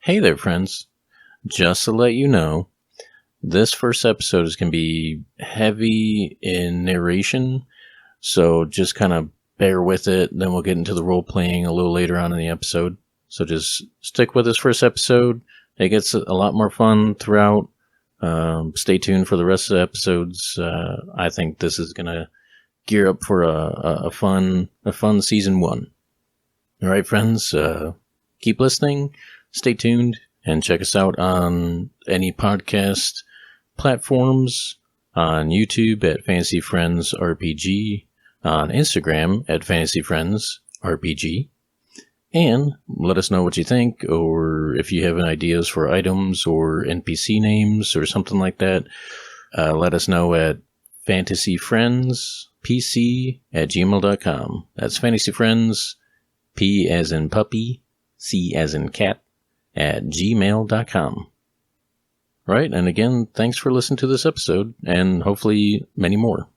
Hey there, friends. Just to let you know, this first episode is going to be heavy in narration, so just kind of bear with it. Then we'll get into the role playing a little later on in the episode. So just stick with this first episode. It gets a lot more fun throughout. Stay tuned for the rest of the episodes. I think this is going to gear up for a fun season 1. All right, friends. Keep listening. Stay tuned and check us out on any podcast platforms, on YouTube at Fantasy Friends RPG, on Instagram at Fantasy Friends RPG, and let us know what you think, or if you have any ideas for items or NPC names or something like that. Let us know at fantasyfriendspc@gmail.com. That's fantasyfriends, P as in puppy, C as in cat, at gmail.com. Right, and again, thanks for listening to this episode, and hopefully many more.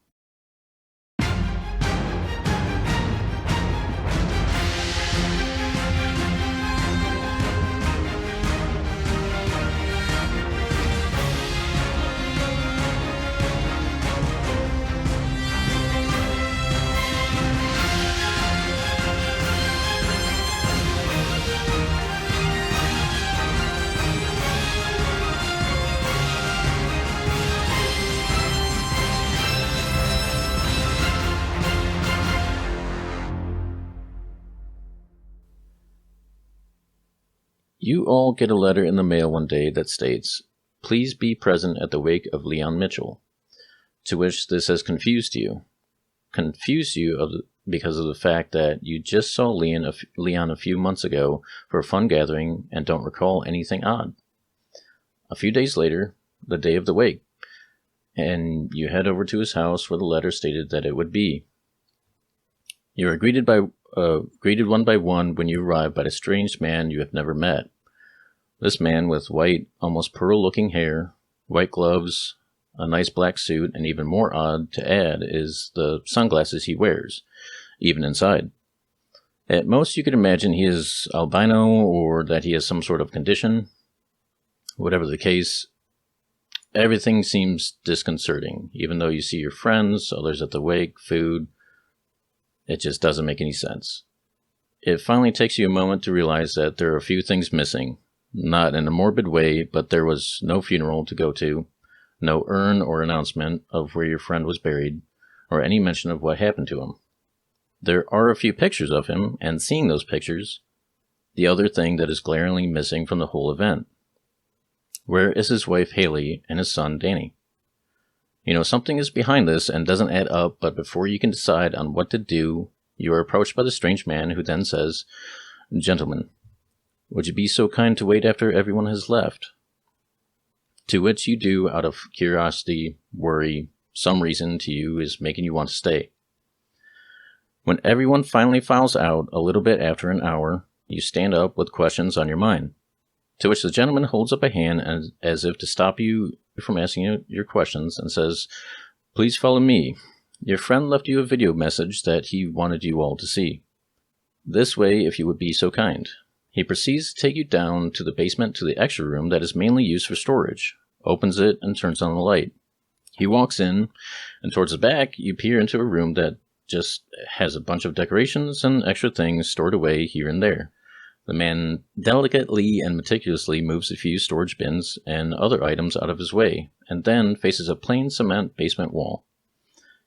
You all get a letter in the mail one day that states, "Please be present at the wake of Leon Mitchell," to which this has confused you. Because of the fact that you just saw Leon a few months ago for a fun gathering and don't recall anything odd. A few days later, the day of the wake, and you head over to his house where the letter stated that it would be. You are greeted one by one when you arrive by a strange man you have never met. This man with white, almost pearl-looking hair, white gloves, a nice black suit, and even more odd to add is the sunglasses he wears, even inside. At most you could imagine he is albino or that he has some sort of condition. Whatever the case, everything seems disconcerting, even though you see your friends, others at the wake, food. It just doesn't make any sense. It finally takes you a moment to realize that there are a few things missing. Not in a morbid way, but there was no funeral to go to, no urn or announcement of where your friend was buried, or any mention of what happened to him. There are a few pictures of him, and seeing those pictures, the other thing that is glaringly missing from the whole event. Where is his wife Haley and his son Danny? You know, something is behind this and doesn't add up, but before you can decide on what to do, you are approached by the strange man who then says, "Gentlemen, would you be so kind to wait after everyone has left?" To which you do out of curiosity, worry, some reason to you is making you want to stay. When everyone finally files out a little bit after an hour, you stand up with questions on your mind. To which the gentleman holds up a hand as if to stop you from asking your questions and says, "Please follow me. Your friend left you a video message that he wanted you all to see. This way, if you would be so kind." He proceeds to take you down to the basement to the extra room that is mainly used for storage, opens it, and turns on the light. He walks in, and towards the back, you peer into a room that just has a bunch of decorations and extra things stored away here and there. The man delicately and meticulously moves a few storage bins and other items out of his way, and then faces a plain cement basement wall.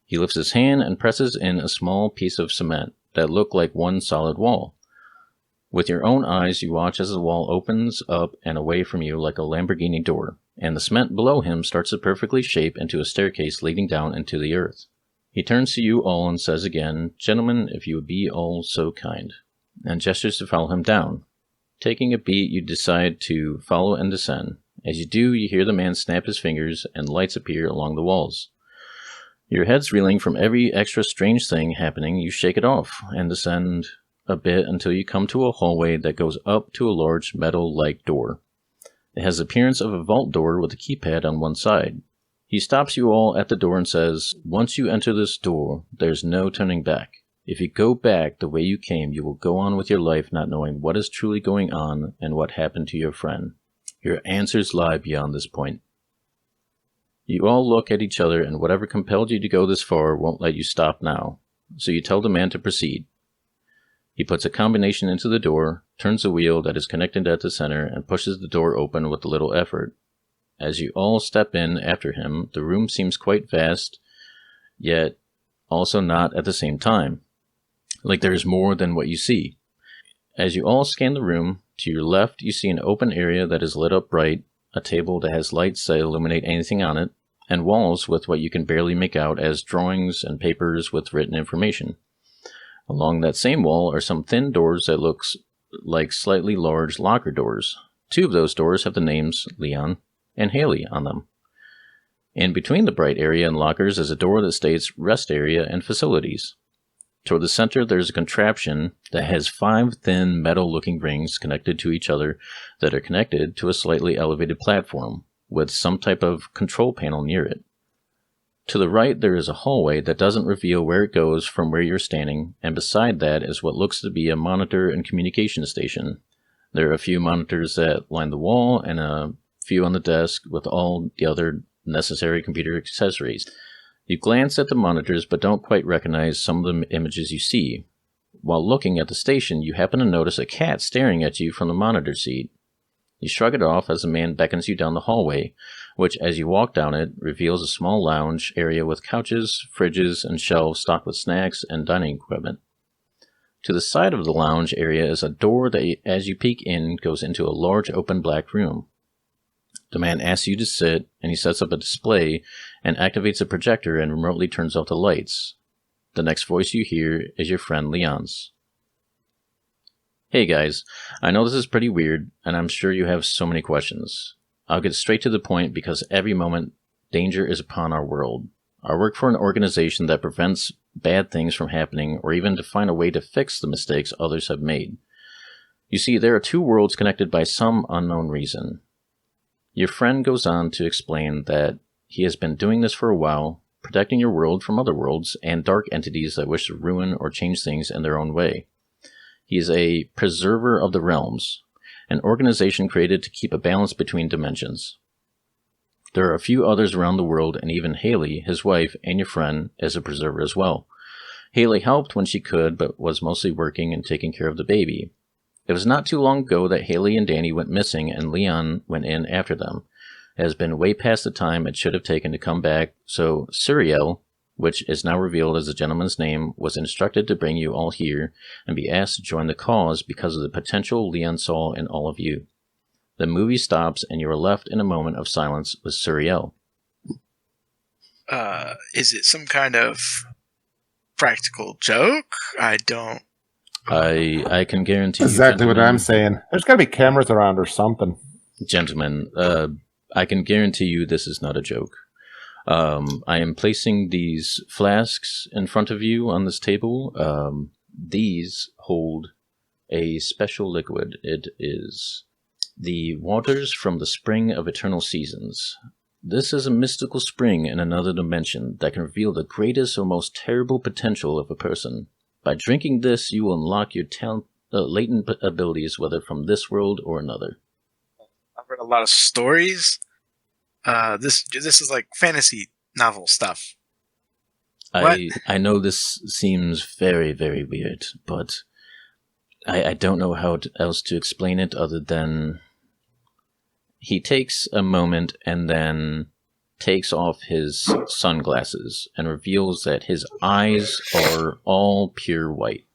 He lifts his hand and presses in a small piece of cement that looked like one solid wall. With your own eyes, you watch as the wall opens up and away from you like a Lamborghini door, and the cement below him starts to perfectly shape into a staircase leading down into the earth. He turns to you all and says again, "Gentlemen, if you would be all so kind," and gestures to follow him down. Taking a beat, you decide to follow and descend. As you do, you hear the man snap his fingers and lights appear along the walls. Your head's reeling from every extra strange thing happening. You shake it off and descend a bit until you come to a hallway that goes up to a large metal-like door. It has the appearance of a vault door with a keypad on one side. He stops you all at the door and says, "Once you enter this door, there's no turning back. If you go back the way you came, you will go on with your life not knowing what is truly going on and what happened to your friend. Your answers lie beyond this point. You all look at each other, and whatever compelled you to go this far won't let you stop now. So you tell the man to proceed. He puts a combination into the door, turns the wheel that is connected at the center, and pushes the door open with a little effort. As you all step in after him, the room seems quite vast, yet also not at the same time. Like there is more than what you see. As you all scan the room, to your left you see an open area that is lit up bright, a table that has lights that illuminate anything on it, and walls with what you can barely make out as drawings and papers with written information. Along that same wall are some thin doors that look like slightly large locker doors. 2 of those doors have the names Leon and Haley on them. In between the bright area and lockers is a door that states rest area and facilities. Toward the center, there's a contraption that has 5 thin metal-looking rings connected to each other that are connected to a slightly elevated platform, with some type of control panel near it. To the right, there is a hallway that doesn't reveal where it goes from where you're standing, and beside that is what looks to be a monitor and communication station. There are a few monitors that line the wall, and a few on the desk with all the other necessary computer accessories. You glance at the monitors but don't quite recognize some of the images you see. While looking at the station, you happen to notice a cat staring at you from the monitor seat. You shrug it off as a man beckons you down the hallway, which, as you walk down it, reveals a small lounge area with couches, fridges, and shelves stocked with snacks and dining equipment. To the side of the lounge area is a door that, as you peek in, goes into a large open black room. The man asks you to sit, and he sets up a display and activates a projector and remotely turns off the lights. The next voice you hear is your friend Leon's. Hey guys, I know this is pretty weird, and I'm sure you have so many questions. I'll get straight to the point because every moment danger is upon our world. I work for an organization that prevents bad things from happening or even to find a way to fix the mistakes others have made. You see, there are 2 worlds connected by some unknown reason. Your friend goes on to explain that he has been doing this for a while, protecting your world from other worlds and dark entities that wish to ruin or change things in their own way. He is a preserver of the realms, an organization created to keep a balance between dimensions. There are a few others around the world, and even Haley, his wife, and your friend, is a preserver as well. Haley helped when she could, but was mostly working and taking care of the baby. It was not too long ago that Haley and Danny went missing and Leon went in after them. It has been way past the time it should have taken to come back, so Suriel, which is now revealed as the gentleman's name, was instructed to bring you all here and be asked to join the cause because of the potential Leon saw in all of you. The movie stops and you are left in a moment of silence with Suriel. Is it some kind of practical joke? I can guarantee exactly you, what I'm saying. There's got to be cameras around or something. Gentlemen, I can guarantee you this is not a joke. I am placing these flasks in front of you on this table. These hold a special liquid. It is the waters from the spring of eternal seasons. This is a mystical spring in another dimension that can reveal the greatest or most terrible potential of a person. By drinking this, you will unlock your latent abilities, whether from this world or another. I've read a lot of stories. This is like fantasy novel stuff. I know this seems very, very weird, but I don't know how else to explain it other than he takes a moment and then takes off his sunglasses and reveals that his eyes are all pure white.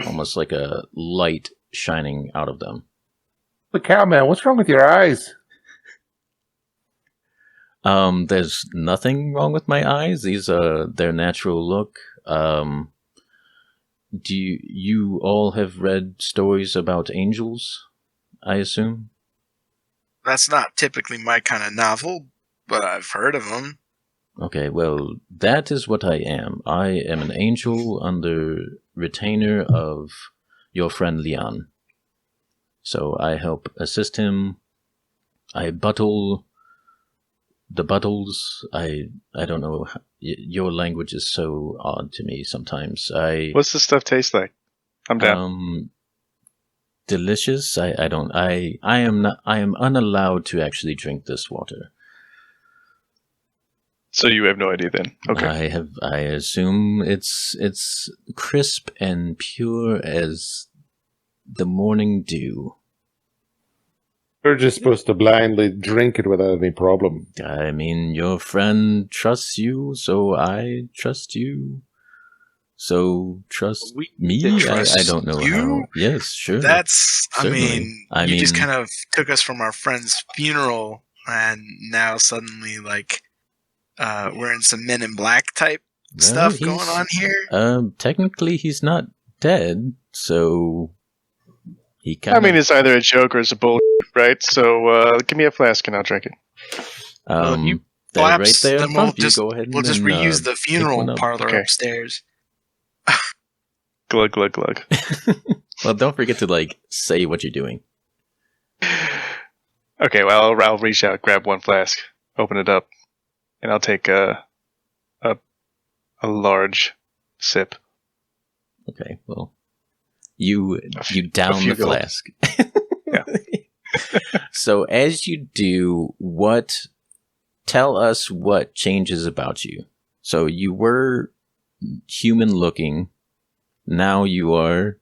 Almost like a light shining out of them. The cowman, what's wrong with your eyes? There's nothing wrong with my eyes. These are their natural look. Do you all have read stories about angels, I assume? That's not typically my kind of novel, but I've heard of them. Okay, well, that is what I am. I am an angel under retainer of your friend Leon. So I help assist him. I bottle the bottles. I don't know your language is so odd to me sometimes. What's this stuff taste like? I'm down. Delicious. I don't. I am not. I am unallowed to actually drink this water. So you have no idea then? Okay. I assume it's crisp and pure as the morning dew. We're just supposed to blindly drink it without any problem. I mean, your friend trusts you, so I trust you. So trust We me? trust I don't know you? how. Yes, sure. That's, Certainly. you just kind of took us from our friend's funeral, and now suddenly, like, we're in some Men in Black type stuff going on here. Technically, he's not dead, so he kind I mean, it's either a joke or it's a bull, right? So give me a flask and I'll drink it. You they're right collapse, there. then in front we'll of you. just Go ahead we'll just and, reuse the pick funeral one up. parlor Okay. upstairs. Glug, glug, glug. Well, don't forget to like say what you're doing. Okay, well, I'll reach out, grab one flask, open it up, and I'll take a large sip. Okay, well, you down few the flask. Yeah. So as you do, tell us what changes about you. So you were human looking. Now you are.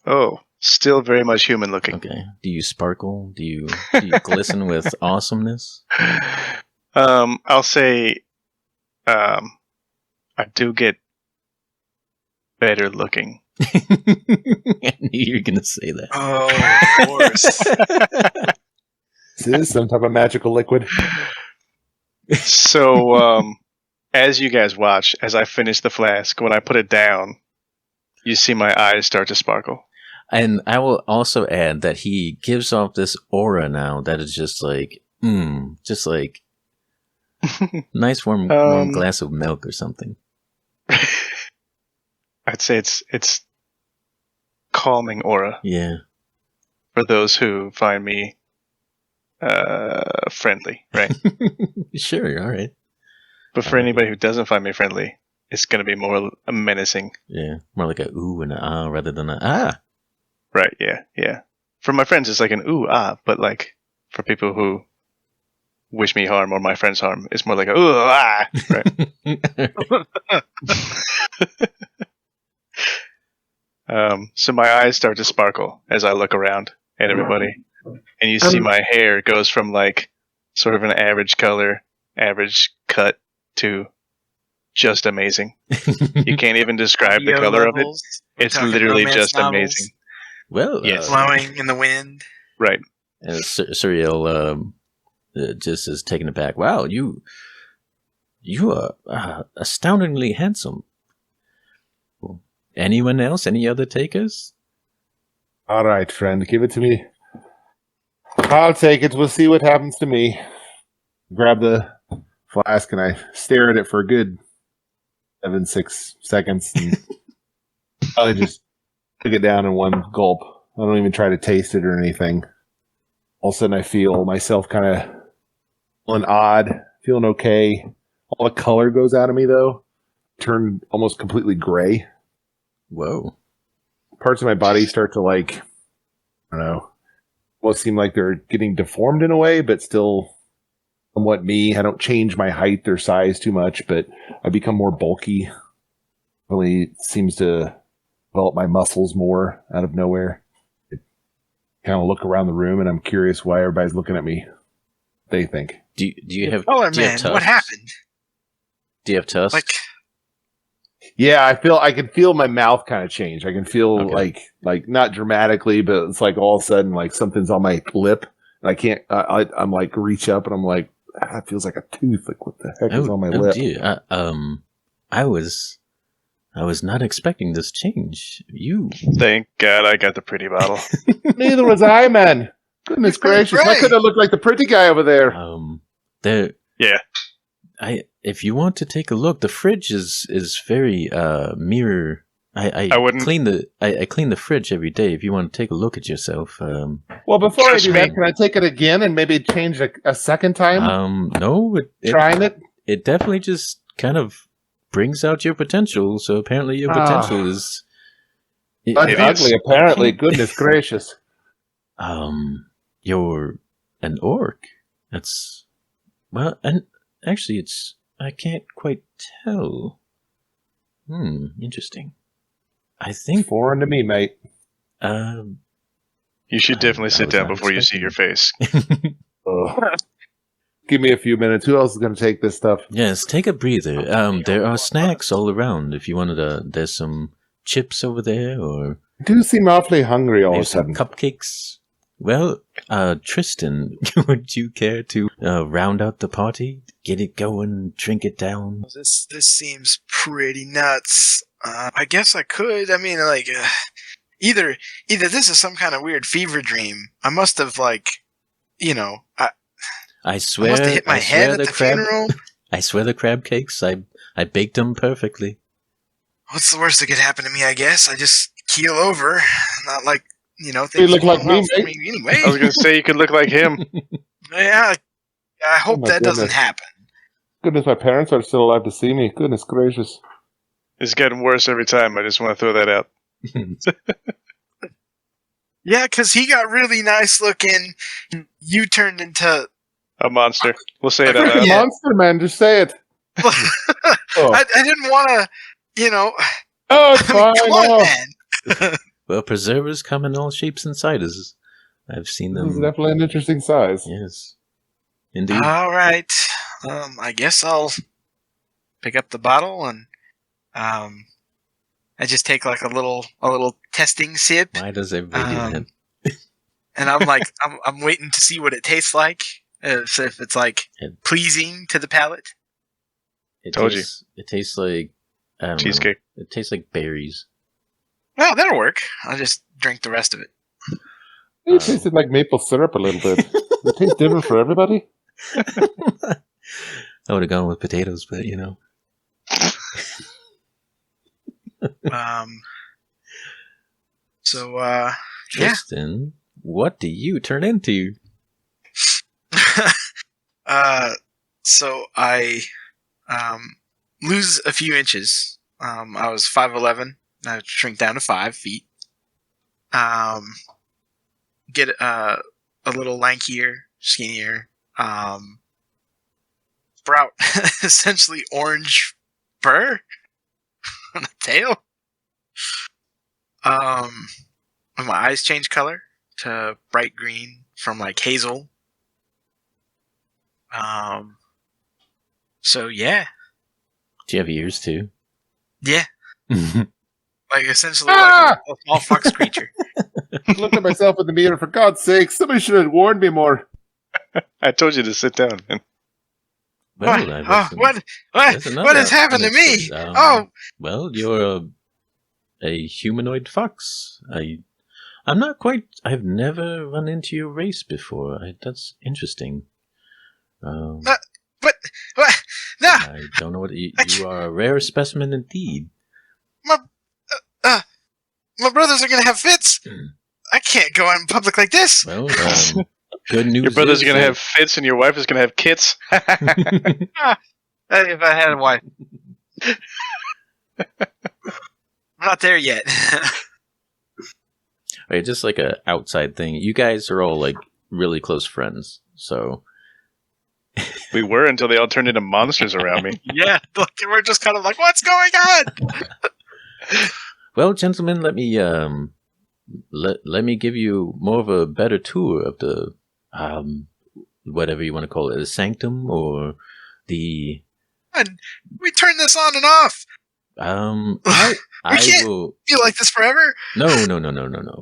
Oh, still very much human looking. Okay. Do you sparkle? Do you glisten with awesomeness? I'll say, I do get better looking. I knew you were going to say that. Oh, of course. Is this some type of magical liquid? So, as you guys watch, as I finish the flask, when I put it down, you see my eyes start to sparkle. And I will also add that he gives off this aura now that is just like, just like nice warm glass of milk or something. I'd say it's calming aura Yeah. for those who find me friendly, right? Sure, all right. But for anybody who doesn't find me friendly, it's going to be more menacing. Yeah, more like a ooh and a ah rather than a ah. Right, yeah. For my friends, it's like an ooh, ah, but like for people who wish me harm or my friends harm, it's more like a ooh, ah, right? So my eyes start to sparkle as I look around at everybody. And you see my hair goes from like sort of an average color, average cut to just amazing. You can't even describe the Yo color of it. levels. We're It's talking literally romance just novels, amazing. Well, Yes. Blowing in the wind. Right. and Suriel just is taken aback. Wow, you are astoundingly handsome. Anyone else? Any other takers? All right, friend, give it to me. I'll take it. We'll see what happens to me. Grab the flask and I stare at it for a good 6 seconds. And I just took it down in one gulp. I don't even try to taste it or anything. All of a sudden, I feel myself kind of feeling odd, feeling okay. All the color goes out of me, though. Turn almost completely gray. Whoa. Parts of my body start to, like, I don't know, almost seem like they're getting deformed in a way, but still somewhat me. I don't change my height or size too much, but I become more bulky. Really seems to develop my muscles more out of nowhere. I kind of look around the room, and I'm curious why everybody's looking at me. They think. Do you have Color do you man, have what tusks? happened? Do you have tusks? Like, Yeah, I can feel my mouth kind of change. I can feel Okay. like not dramatically, but it's like all of a sudden like something's on my lip, and I can't. I'm like reach up, and I'm like, it feels like a tooth. Like what the heck is on my lip? Dear. I was not expecting this change. You Thank God I got the pretty bottle. Neither was I, man. Goodness gracious, I Right. could have looked like the pretty guy over there. there. Yeah. If you want to take a look, the fridge is very mirror. I wouldn't- clean the fridge every day. If you want to take a look at yourself, Well, before Trust I do that, me. can I take it again and maybe change a second time? no, Trying it? it definitely just kind of brings out your potential. So apparently your potential is... That's ugly, apparently. Goodness gracious. You're an orc. That's... Well, and actually it's... I can't quite tell. Interesting. I think... Foreign to me, mate. You should definitely sit down before you see your face. Give me a few minutes. Who else is going to take this stuff? Yes, take a breather. There are snacks all around. If you wanted to... There's some chips over there, or... You do seem awfully hungry all of a there's some sudden. cupcakes. Well, Tristan, would you care to round out the party? Get it going, drink it down? This seems pretty nuts. I guess I could. I mean, like, either this is some kind of weird fever dream. I must have, like, you know, I swear, I must have hit my head at the funeral. I swear the crab cakes, I baked them perfectly. What's the worst that could happen to me? I guess I just keel over. Not like, you know, You things look are like going well me, for mate. me anyway. I was going to say you could look like him. Yeah, I hope my that doesn't goodness. happen. Goodness, my parents are still alive to see me. Goodness gracious. It's getting worse every time. I just want to throw that out. Yeah, because he got really nice looking. You turned into... A monster. We'll say it out Freaking loud. Yeah. monster, man. Just say it. Oh, I didn't want to, you know... oh it's I mean, fine. come on, Oh. man. Well, preservers come in all shapes and sizes. I've seen This is them. definitely an interesting size. Yes, indeed. All right. I guess I'll pick up the bottle and I just take like a little testing sip, Why does everybody do that? and I'm like I'm waiting to see what it tastes like. So if it's like pleasing to the palate. It Told tastes, It tastes like I don't know. Cheesecake. It tastes like berries. Well, that'll work. I'll just drink the rest of it. It tasted like maple syrup a little bit. It tastes different for everybody. I would have gone with potatoes, but you know. So yeah. Tristan, what do you turn into? So I lose a few inches. I was 5'11". I shrink down to 5 feet. Get a little lankier, skinnier. Sprout essentially orange fur on the tail. And my eyes change color to bright green from like hazel. So yeah, Do you have ears too? yeah, like essentially like a small fox creature. I looked at myself in the mirror. For God's sake, somebody should have warned me more. I told you to sit down, man. Well, I wasn't- there's another What has happened to me? unexpected, Well, you're a humanoid fox. I'm not quite. I've never run into your race before. That's interesting. What? No, I don't know what you are. A rare specimen indeed. my brothers are gonna have fits. I can't go out in public like this. Well, good news. Your brothers is are going to that- have fits and your wife is going to have kits. If I had a wife, I'm not there yet. Right, just like a outside thing. You guys are all like really close friends, so We were until they all turned into monsters around me. Yeah, like, we're just kind of like, what's going on? well, gentlemen, let me let me give you more of a better tour of the whatever you want to call it, the sanctum or the We turn this on and off. I can't- will. Feel like this forever? No,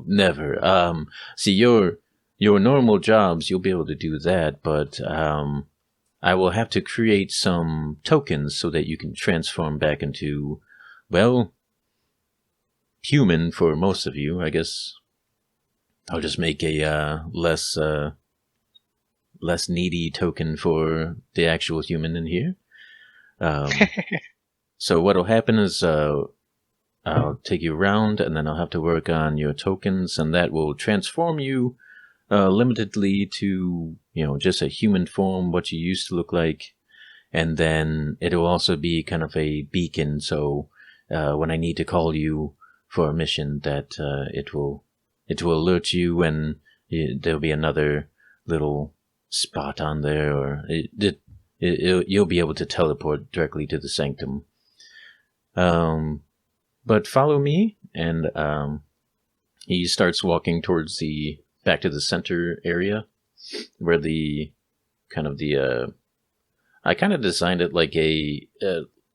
never. See, your normal jobs, you'll be able to do that, but I will have to create some tokens so that you can transform back into, well, human for most of you. I guess I'll just make a less needy token for the actual human in here. So what'll happen is I'll take you around, and then I'll have to work on your tokens, and that will transform you limitedly to, just a human form, what you used to look like. and then it'll also be kind of a beacon. So when I need to call you for a mission, that it will alert you when there'll be another little spot on there, or you'll be able to teleport directly to the sanctum. But follow me, and he starts walking towards back to the center area, where I kind of designed it like I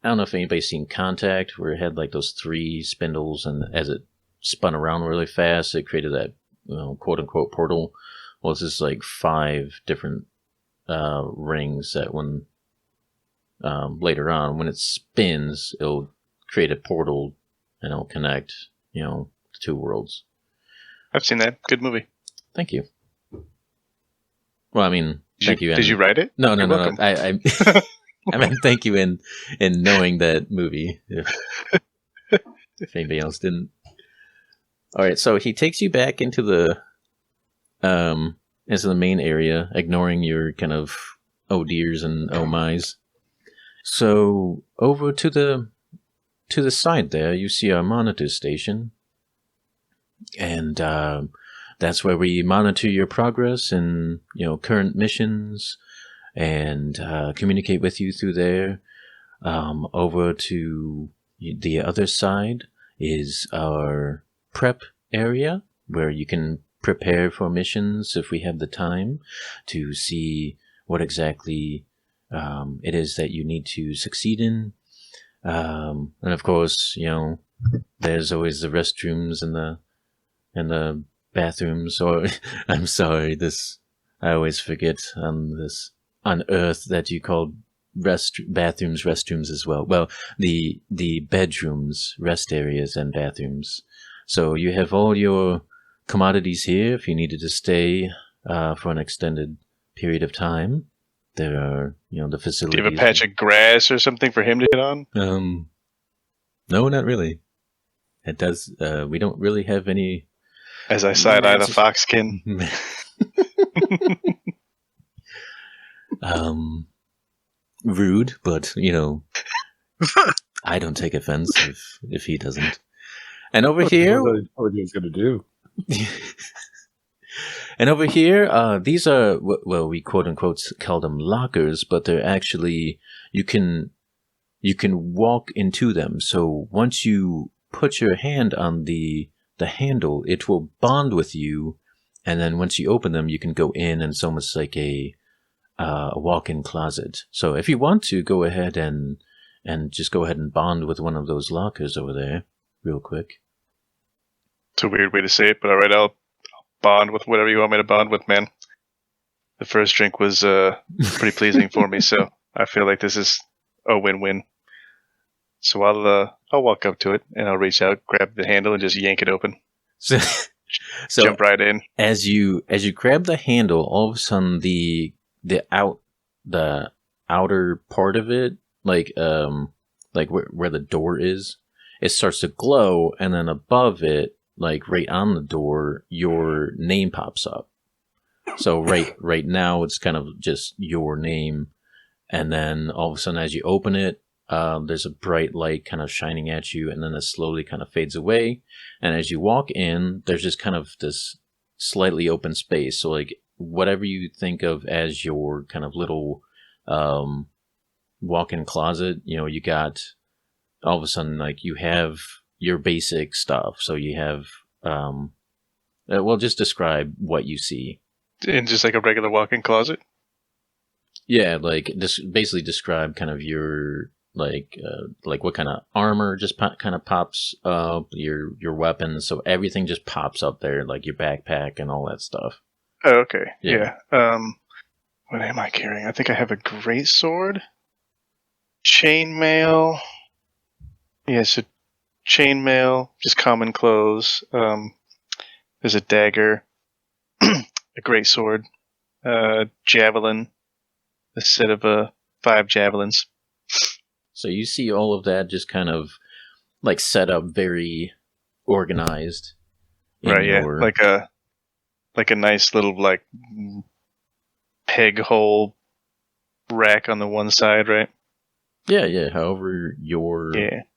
don't know if anybody's seen Contact, where it had like those 3 spindles, and as it spun around really fast, it created that quote unquote portal. Well, it's just like 5 different rings that when later on, when it spins, it'll create a portal and it'll connect, the 2 worlds. I've seen that. Good movie. Thank you. Well, I mean, thank you. Did you write it? No. You're welcome. I mean, thank you in knowing that movie. If anybody else didn't. All right, so he takes you back into the main area, ignoring your kind of oh dears and oh my's. So over to the side there, you see our monitor station, and that's where we monitor your progress and current missions, and communicate with you through there. Over to the other side is our prep area, where you can prepare for missions if we have the time to see what exactly it is that you need to succeed in. And of course, there's always the restrooms and the bathrooms, or I'm sorry, I always forget on Earth that you call bathrooms restrooms as well. Well, the bedrooms, rest areas, and bathrooms. So you have all your commodities here if you needed to stay for an extended period of time. There are, the facilities. Do you have a patch of grass or something for him to get on? No, not really. It does. We don't really have any. As I side-eye the foxkin. Rude, but I don't take offense if he doesn't. And over here, what he's going to do. And over here, these are, well, we quote unquote call them lockers, but they're actually, you can walk into them. So once you put your hand on the handle, it will bond with you. And then once you open them, you can go in, and it's almost like a walk-in closet. So if you want to, go ahead and just go ahead and bond with one of those lockers over there real quick. It's a weird way to say it, but all right, I'll bond with whatever you want me to bond with, man. The first drink was pretty pleasing for me, so I feel like this is a win-win. So I'll walk up to it, and I'll reach out, grab the handle, and just yank it open. So jump right in. As you grab the handle, all of a sudden the outer part of it, like where the door is, it starts to glow, and then above it, like right on the door, your name pops up. So right now it's kind of just your name, and then all of a sudden as you open it, there's a bright light kind of shining at you, and then it slowly kind of fades away. And as you walk in, there's just kind of this slightly open space. So like whatever you think of as your kind of little walk-in closet, you got all of a sudden like you have your basic stuff. So you have, just describe what you see. In just like a regular walk-in closet? Yeah, like basically describe kind of your like what kind of armor just kind of pops up, your weapons. So everything just pops up there, like your backpack and all that stuff. Oh, okay. Yeah. What am I carrying? I think I have a great sword, chainmail. Yeah, so chainmail, just common clothes. There's a dagger, a great sword, javelin, a set of 5 javelins. So you see all of that just kind of like set up very organized. Right, yeah. Like a nice little like peg hole rack on the one side, right? Yeah. However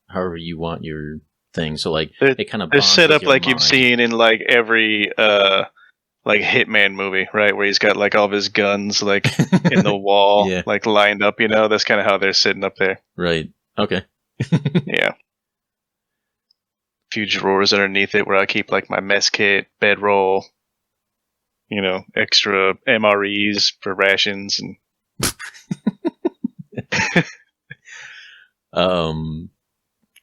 however you want your thing. So like it kind of They're set up like you've seen in like every like Hitman movie, right? Where he's got like all of his guns like in the wall, Yeah. like lined up. You know, that's kind of how they're sitting up there. Right. Okay. Yeah. A few drawers underneath it where I keep like my mess kit, bedroll, you know, extra MREs for rations and.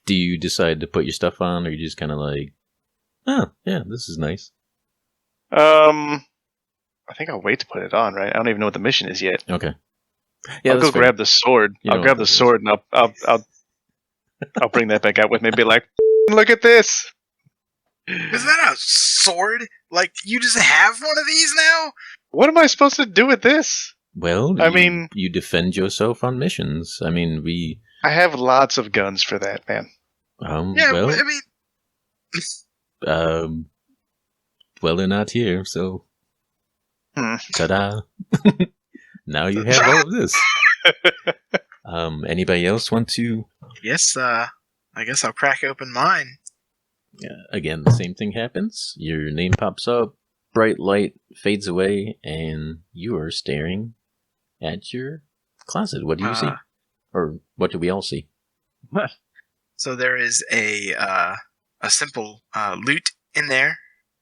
Do you decide to put your stuff on, or you just kind of like, oh yeah, this is nice? I think I'll wait to put it on. Right? I don't even know what the mission is yet. Okay. Yeah, I'll go fair. grab the sword. You know I'll grab what the that sword and I'll bring that back out with me. And be like, look at this. Is that a sword? Like, you just have one of these now? What am I supposed to do with this? Well, I mean, you defend yourself on missions. I mean, I have lots of guns for that, man. Yeah, well, I mean, well, they're not here, so Hmm. ta-da! Now you have all of this. Anybody else want to? yes, I guess I'll crack open mine. Again, the same thing happens. Your name pops up, bright light fades away, and you are staring at your closet. What do you see? Or what do we all see? So there is a simple loot in there,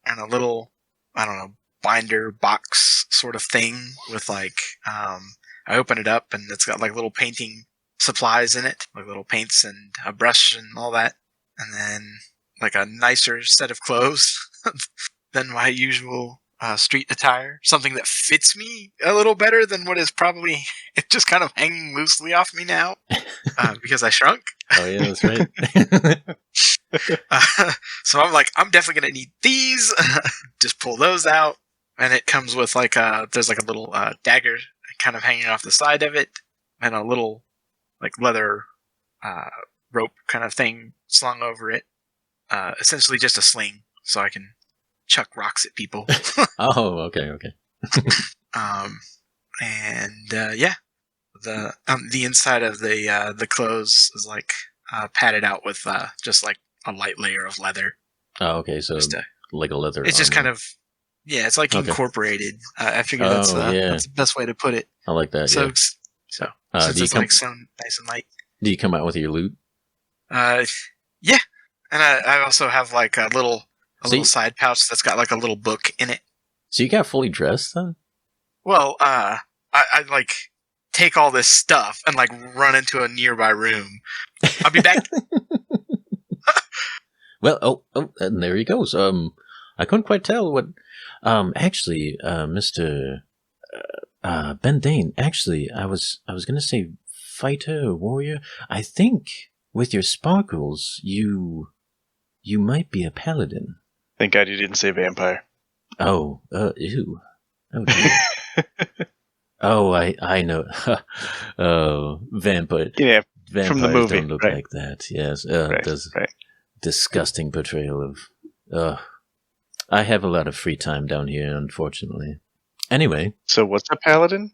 and a little, I don't know, binder box sort of thing with like, I open it up and it's got like little painting supplies in it, like little paints and a brush and all that, and then like a nicer set of clothes than my usual street attire, something that fits me a little better than what is probably just kind of hanging loosely off me now because I shrunk. Oh yeah, that's right. So I'm like, I'm definitely gonna need these. Just pull those out, and it comes with like there's like a little dagger kind of hanging off the side of it, and a little like leather rope kind of thing slung over it. Essentially just a sling, so I can chuck rocks at people. Oh, okay. And yeah, the inside of the clothes is like padded out with just like a light layer of leather. Oh, okay. So like a leather. It's just armor. kind of, yeah, it's like Okay. incorporated. I figure that's the best way to put it. I like that. So, Yeah. so Do since you it's like so nice and light. Do you come out with your loot? Yeah, and I also have like a little See? side pouch that's got like a little book in it. So you got fully dressed then? Well, I like take all this stuff and like run into a nearby room. I'll be back. Well, oh, and there he goes. I couldn't quite tell what. Actually, Mr. Ben Dane. Actually, I was gonna say fighter or warrior. I think with your sparkles, you might be a paladin. Thank God you didn't say vampire. Oh, ew. Oh, dear. Oh, I know. Vampire. Yeah, Vampires from the movie, don't look right. like that. Yes, right, does right. disgusting portrayal of. I have a lot of free time down here, unfortunately. Anyway, So what's a paladin?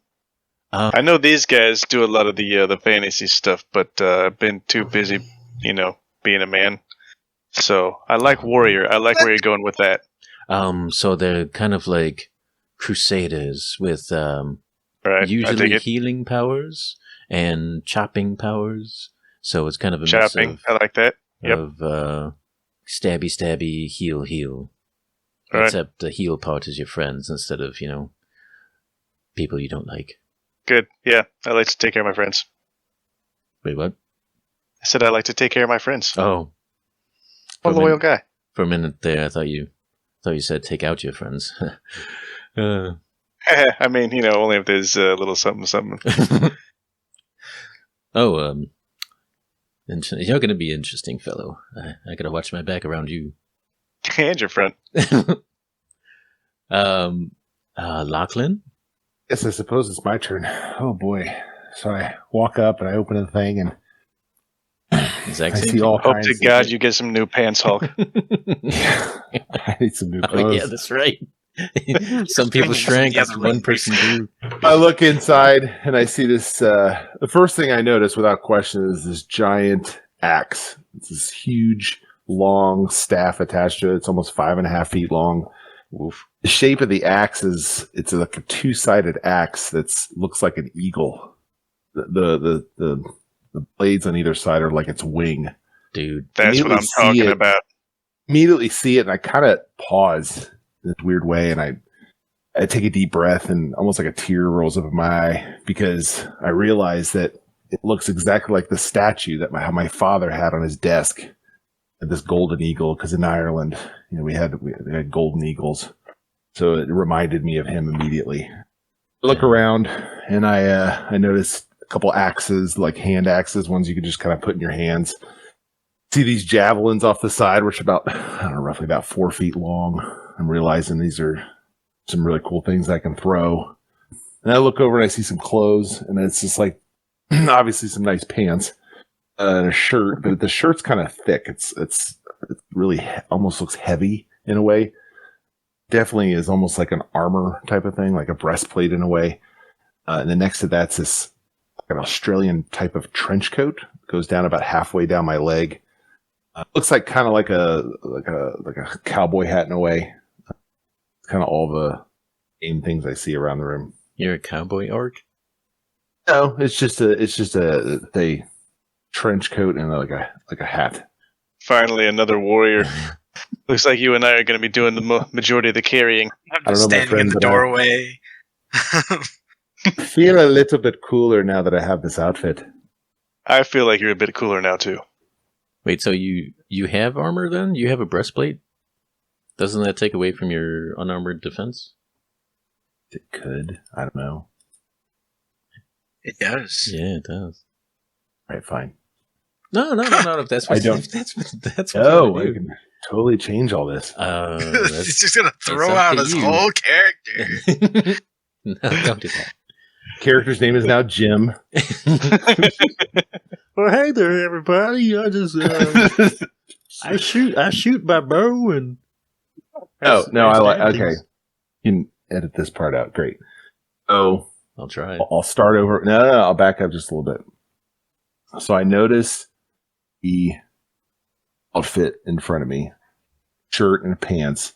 Um, I know these guys do a lot of the fantasy stuff, but I've been too busy, being a man. So I like warrior. I like where you're going with that. so they're kind of like crusaders with Right? I dig usually it. healing powers and chopping powers. So it's kind of a Chopping. mix I like that. Yep. of stabby, heal. All right. Except the heal part is your friends instead of, people you don't like. Good. Yeah, I like to take care of my friends. Wait, what? I said I like to take care of my friends. Oh. I'm a For a loyal minute- guy. For a minute there, I thought you said take out your friends. I mean, only if there's a little something. Oh, you're going to be interesting, fellow. I got to watch my back around you. And your front. Lachlan? Yes, I suppose it's my turn. Oh boy! So I walk up and I open the thing and Exact I same see all Hope kinds. to of God you get some new pants, Hulk. I need some new Oh, clothes. yeah, that's right. Some people Just shrank, the other one room, person grew. I look inside and I see this. The first thing I notice, without question, is this giant axe. It's this huge, long staff attached to it. It's almost 5.5 feet long. Woof. The shape of the axe it's like a two-sided axe that looks like an eagle. The blades on either side are like its wing. Dude. That's what I'm talking about. Immediately see it, and I kind of pause in this weird way, and I take a deep breath, and almost like a tear rolls up in my eye because I realize that it looks exactly like the statue that my father had on his desk. This golden eagle, because in Ireland, we had golden eagles, so it reminded me of him immediately. I look around, and I notice a couple axes, like hand axes, ones you can just kind of put in your hands. See these javelins off the side, which are about, roughly about 4 feet long. I'm realizing these are some really cool things I can throw. And I look over and I see some clothes, and it's just like, obviously some nice pants. And a shirt, but the shirt's kind of thick. It's really almost looks heavy in a way. Definitely is almost like an armor type of thing, like a breastplate in a way. And then next to that's this like an Australian type of trench coat. It goes down about halfway down my leg. Looks like kind of like a cowboy hat in a way. Kind of all the same things I see around the room. You're a cowboy orc? No, it's just a trench coat and like a hat. Finally, another warrior. Looks like you and I are going to be doing the majority of the carrying. I'm just standing in the doorway. Feel a little bit cooler now that I have this outfit. I feel like you're a bit cooler now too. Wait, so you have armor then? You have a breastplate? Doesn't that take away from your unarmored defense? It could. I don't know. It does. Yeah, it does. All right, fine. No. If that's what I don't. If that's what. Oh, I can totally change all this. He's just gonna throw out his whole character. No, don't do that. Character's name is now Jim. Well, hey there, everybody. I just I shoot my bow and. Oh no, I like. Okay, you can edit this part out. Great. So I'll try. I'll start over. No, I'll back up just a little bit. So I notice the outfit in front of me, shirt and pants.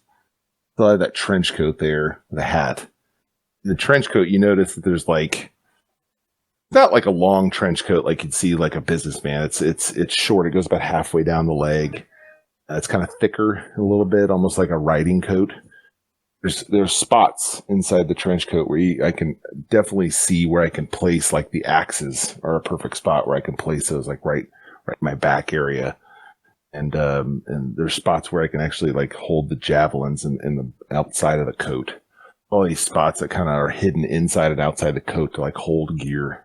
So I have that trench coat there, the hat. The trench coat, you notice that there's like, not like a long trench coat like you'd see like a businessman. It's short. It goes about halfway down the leg. It's kind of thicker a little bit, almost like a riding coat. There's spots inside the trench coat where I can definitely see where I can place like the axes are a perfect spot where I can place those like right in my back area. And there's spots where I can actually like hold the javelins in the outside of the coat. All these spots that kind of are hidden inside and outside the coat to like hold gear.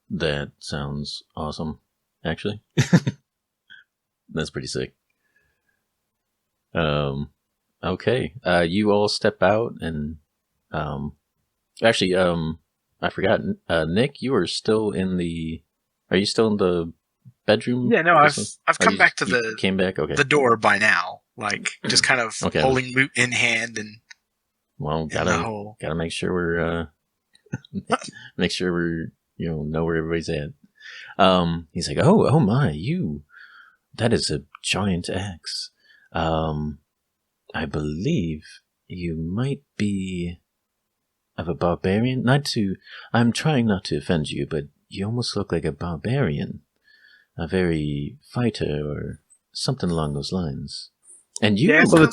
That sounds awesome, actually. That's pretty sick. Okay. You all step out and actually I forgot, Nick, you are still in the are you still in the bedroom? Yeah, no, I've come back to the came back? Okay. the door by now. Like just kind of Okay. holding loot in hand and Well, gotta make sure we're make sure we're know where everybody's at. He's like, oh my, that is a giant axe. I believe you might be of a barbarian. I'm trying not to offend you, but you almost look like a barbarian, a very fighter or something along those lines. And you, yeah, well,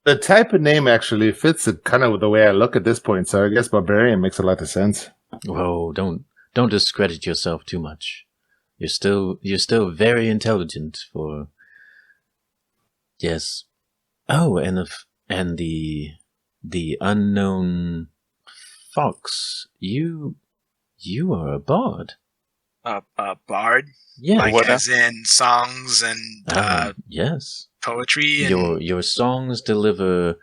the type of name actually fits kind of the way I look at this point. So I guess barbarian makes a lot of sense. Whoa, don't discredit yourself too much. You're still very intelligent for. Yes. Oh, and the unknown fox. You are a bard. A bard, Yeah. like as in songs and yes. poetry. And Your songs deliver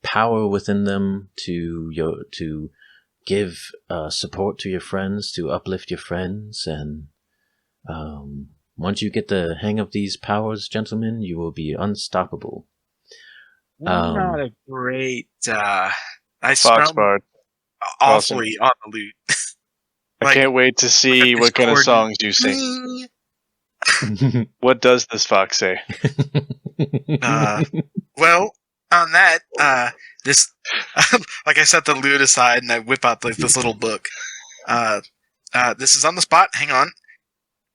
power within them to give support to your friends, to uplift your friends, and once you get the hang of these powers, gentlemen, you will be unstoppable. Not a great. I Fox smelled Bard. awfully on the loot. I can't wait to see what kind of songs you sing. What does this fox say? Well, on that, this, like I set the loot aside and I whip out this little book. This is on the spot. Hang on.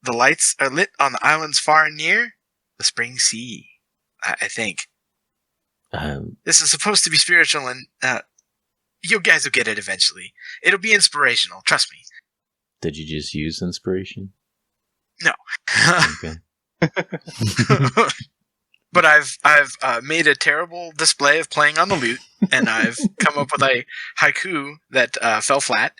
The lights are lit on the islands far and near the spring sea. I think. This is supposed to be spiritual, and you guys will get it eventually. It'll be inspirational. Trust me. Did you just use inspiration? No. Okay. But I've made a terrible display of playing on the lute, and I've come up with a haiku that fell flat.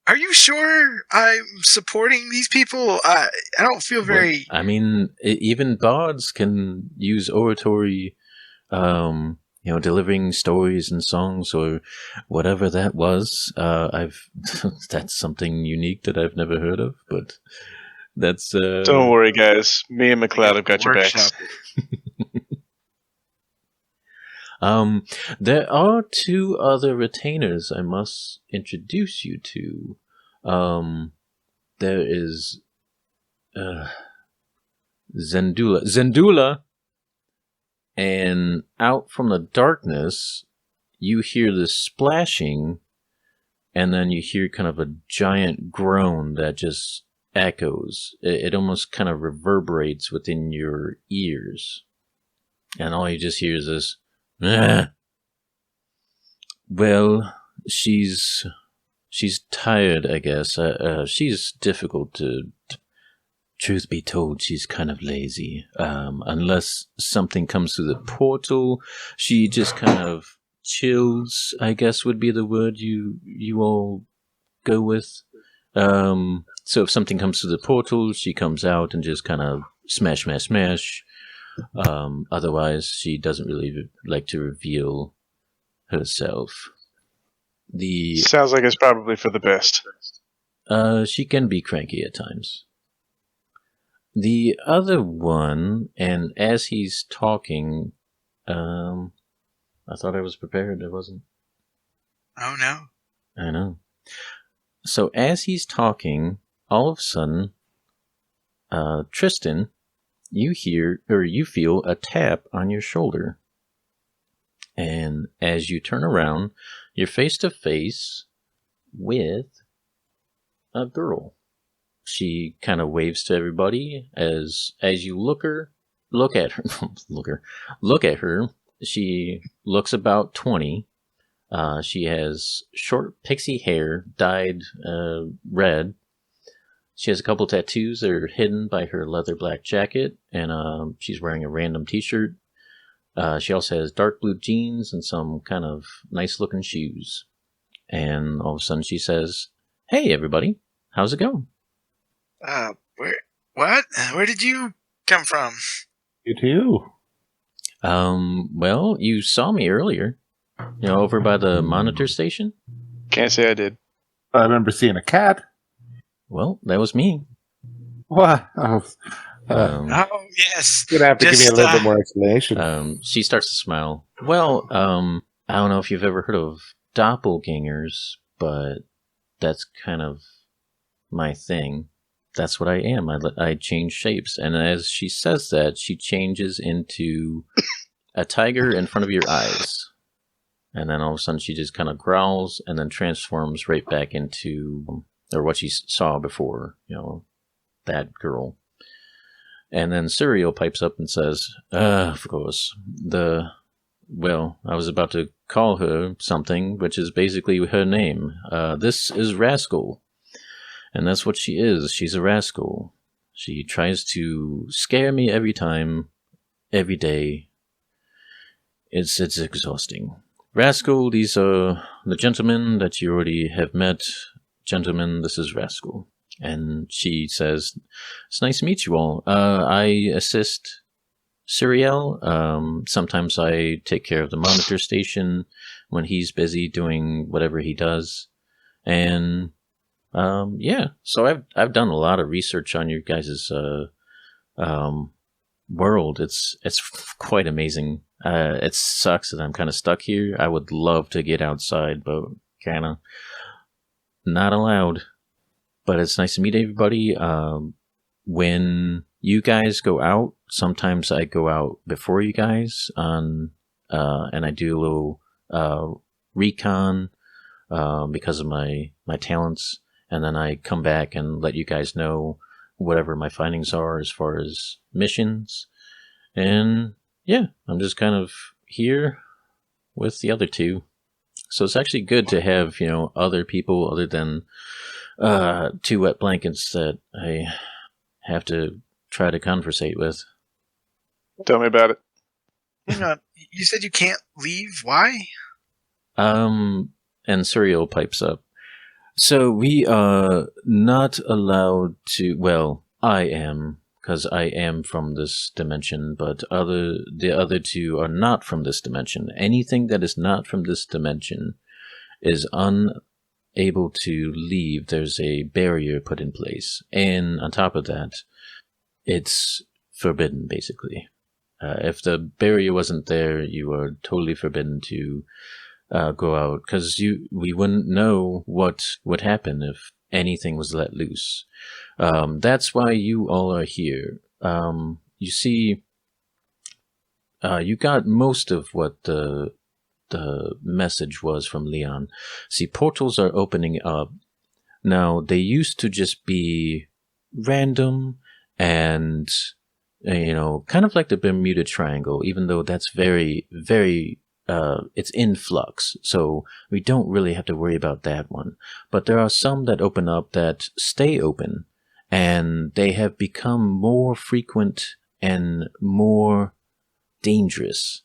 Are you sure I'm supporting these people? I don't feel very... Well, I mean, even bards can use oratory, delivering stories and songs or whatever that was. That's something unique that I've never heard of, but that's... Don't worry, guys. Me and McLeod have got your backs. There are two other retainers I must introduce you to. There is Zendula. Zendula! And out from the darkness, you hear this splashing, and then you hear kind of a giant groan that just echoes. It almost kind of reverberates within your ears. And all you just hear is this... Well, she's tired, I guess. She's difficult to... Truth be told, she's kind of lazy. Unless something comes through the portal, she just kind of chills, I guess would be the word you all go with. So if something comes through the portal, she comes out and just kind of smash. Otherwise, she doesn't really like to reveal herself. Sounds like it's probably for the best. She can be cranky at times. The other one, and as he's talking, I thought I was prepared. I wasn't. Oh no. I know. So as he's talking, all of a sudden, Tristan, you feel a tap on your shoulder. And as you turn around, you're face to face with a girl. She kind of waves to everybody as you look at her. She looks about 20. She has short pixie hair dyed red. She has a couple tattoos that are hidden by her leather black jacket, and she's wearing a random t-shirt. She also has dark blue jeans and some kind of nice looking shoes. And all of a sudden she says, "Hey everybody, how's it going?" Where did you come from? You too. Well, you saw me earlier. Over by the monitor station? Can't say I did. I remember seeing a cat. Well, that was me. What? Oh, yes. You're going to have to give me a little bit more explanation. She starts to smile. Well, I don't know if you've ever heard of doppelgangers, but that's kind of my thing. That's what I am. I change shapes. And as she says that, she changes into a tiger in front of your eyes. And then all of a sudden she just kind of growls and then transforms right back into, or what she saw before, that girl. And then Serial pipes up and says, of course, I was about to call her something, which is basically her name. This is Rascal. And that's what she is. She's a rascal. She tries to scare me every time, every day. It's exhausting. Rascal, these are the gentlemen that you already have met. Gentlemen, this is Rascal. And she says, "It's nice to meet you all. I assist Suriel. Sometimes I take care of the monitor station when he's busy doing whatever he does. And so I've done a lot of research on your guys' world. It's quite amazing. It sucks that I'm kind of stuck here. I would love to get outside, but kind of not allowed. But it's nice to meet everybody. When you guys go out, sometimes I go out before you guys and I do a little recon because of my talents, and then I come back and let you guys know whatever my findings are as far as missions. And yeah, I'm just kind of here with the other two. So it's actually good to have, other people other than two wet blankets that I have to try to conversate with. Tell me about it. You said you can't leave. Why? And Suriel pipes up. So we are not allowed to. Well, I am, because I am from this dimension. But the other two are not from this dimension. Anything that is not from this dimension is unable to leave. There's a barrier put in place, and on top of that, it's forbidden. Basically, if the barrier wasn't there, you are totally forbidden to go out, because we wouldn't know what would happen if anything was let loose. That's why you all are here. You see, you got most of what the message was from Leon. See, portals are opening up. Now, they used to just be random and, kind of like the Bermuda Triangle, even though that's very, very it's in flux, so we don't really have to worry about that one. But there are some that open up that stay open, and they have become more frequent and more dangerous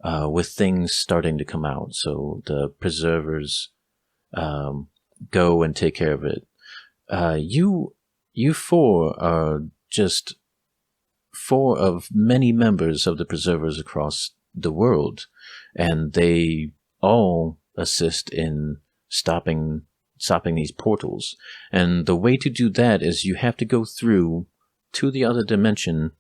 with things starting to come out. So the preservers go and take care of it. You four are just four of many members of the preservers across the world, and they all assist in stopping these portals. And the way to do that is you have to go through to the other dimension,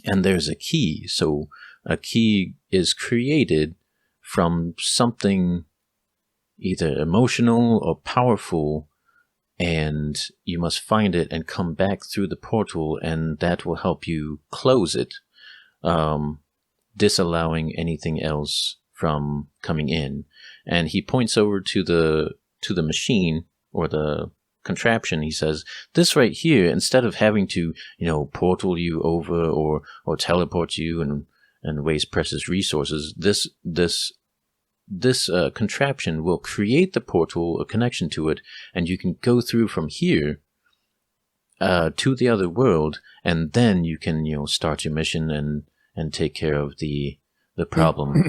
and there's a key. So a key is created from something either emotional or powerful, and you must find it and come back through the portal, and that will help you close it, disallowing anything else from coming in. And he points over to the machine or the contraption. He says, this right here, instead of having to, portal you over or teleport you and waste precious resources, this contraption will create the portal, a connection to it, and you can go through from here to the other world, and then you can, start your mission and take care of the problem.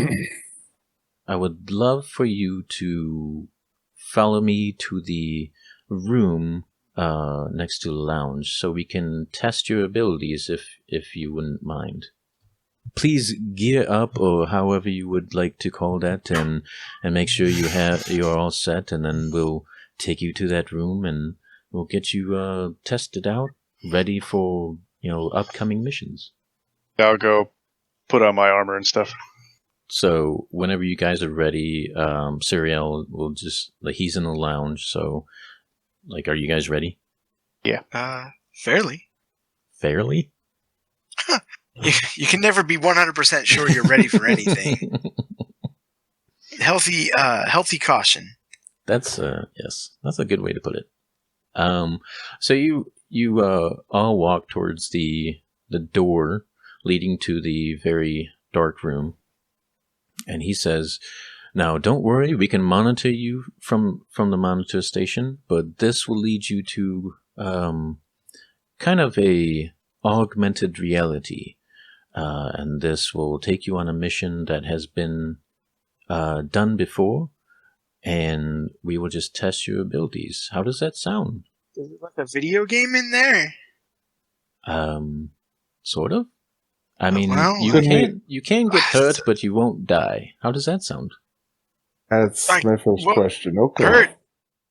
I would love for you to follow me to the room next to the lounge so we can test your abilities if you wouldn't mind. Please gear up, or however you would like to call that, and make sure you're all set, and then we'll take you to that room and we'll get you tested out, ready for upcoming missions. I'll go put on my armor and stuff. So whenever you guys are ready, Suriel will just, he's in the lounge, so are you guys ready? Yeah. Fairly. Fairly? You can never be 100% sure you're ready for anything. Healthy caution. That's yes, that's a good way to put it. So you all walk towards the door leading to the very dark room, and he says, "Now, don't worry, we can monitor you from the monitor station, but this will lead you to kind of a augmented reality, and this will take you on a mission that has been done before, and we will just test your abilities. How does that sound?" Is it like a video game in there? Sort of. I mean, well, you can get hurt, but you won't die. How does that sound? That's my first question. Okay. Hurt.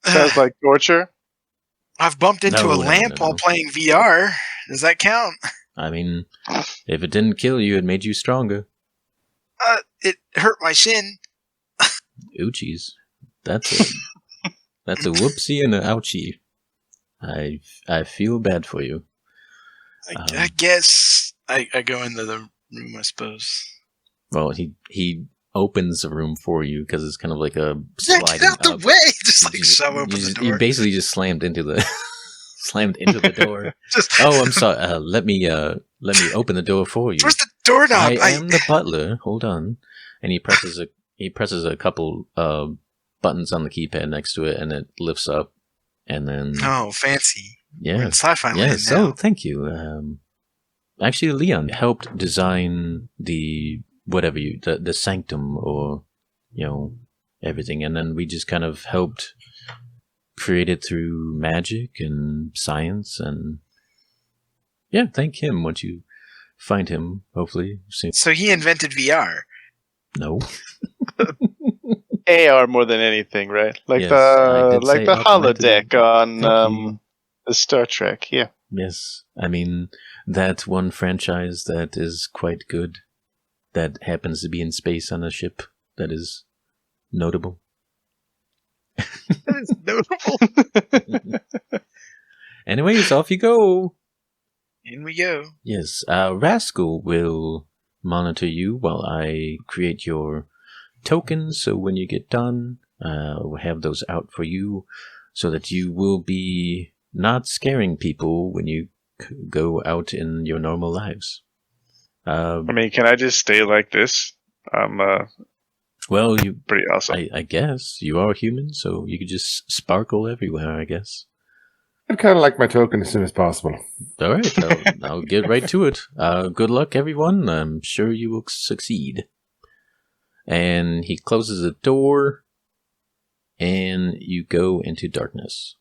Sounds like torture. I've bumped into a lamp while playing VR. Does that count? I mean, if it didn't kill you, it made you stronger. It hurt my shin. Ouchies. That's a whoopsie and an ouchie. I feel bad for you. I guess I go into the room, I suppose. Well, he opens the room for you because it's kind of like a Yeah, sliding get out the up. way! Just like shove open the door. You basically just slammed into the door. Just, Oh, I'm sorry. Let me open the door for you. where's the doorknob? I am the butler. Hold on. And he presses a couple buttons on the keypad next to it, and it lifts up. And then Oh, fancy. We're yeah, in sci-fi land yes. now. Oh, thank you. Actually, Leon helped design the sanctum, or everything, and then we just kind of helped create it through magic and science, and yeah, thank him once you find him. Hopefully, So he invented VR. no. AR more than anything, right? Like Yes, I did say the augmented. holodeck on Thank you. the Star Trek. Yeah. Yes, I mean that one franchise that is quite good, that happens to be in space on a ship that is notable. That is notable. Anyways, off you go. In we go. Yes, Rascal will monitor you while I create your tokens. So when you get done, we'll have those out for you, so that you will be not scaring people when you go out in your normal lives. I mean, can I just stay like this? I'm Well, you. pretty awesome. I guess you are human, so you could just sparkle everywhere, I guess. I'd kind of like my token as soon as possible. All right, I'll get right to it. Good luck, everyone. I'm sure you will succeed. And he closes the door, and you go into darkness.